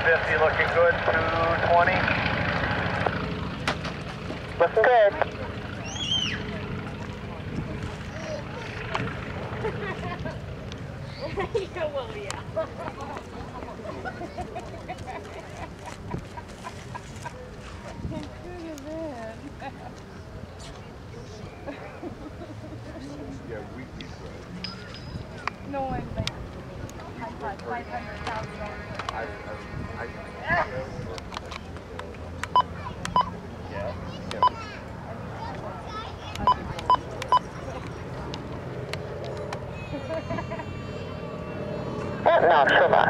250 looking good, 220. Looking good. Yeah, well, yeah. Yeah, we No, I'm like, I thought $500,000. Yeah. No, Shuma.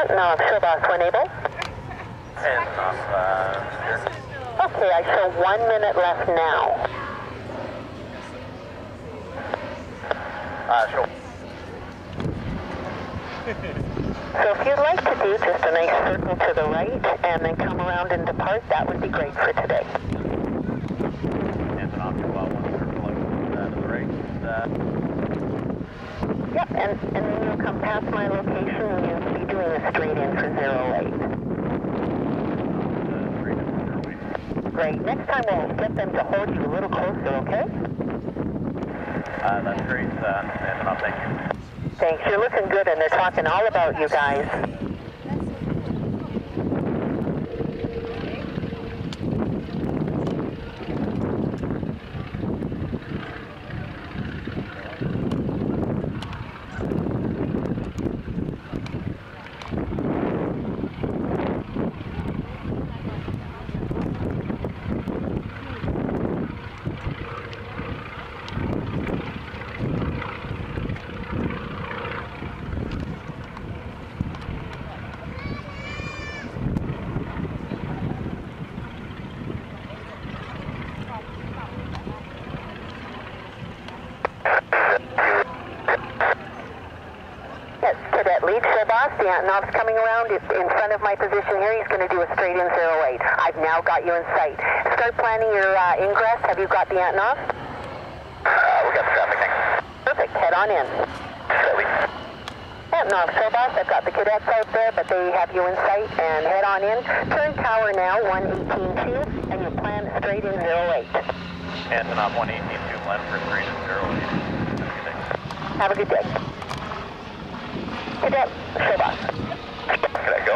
No, Showbox when able. Antonov, here. Okay, I show 1 minute left now. Sure. So if you'd like to do just a nice circle to the right and then come around and depart, that would be great for today. Antonov, one circle to the right. Yep, and then you'll come past my location and you'll be doing a straight in for 08. Great. Next time we'll get them to hold you a little closer, okay? That's great, Antonov, thank you. Thanks. You're looking good, and they're talking all about you guys. The Antonov's coming around in front of my position here. He's going to do a straight in 08. I've now got you in sight. Start planning your ingress. Have you got the Antonov? We got the traffic, thanks. Perfect. Head on in. Antonov, Showbox, I've got the cadets out there, but they have you in sight, and head on in. Turn tower now, 118.2, and you'll plan straight in 08. Antonov, 118.2, plan for straight in 08. Have a good day. Cadet, Showbox. Can I go?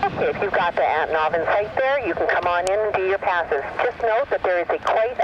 Okay, if you've got the Antonov in sight there, you can come on in and do your passes. Just note that there is a quite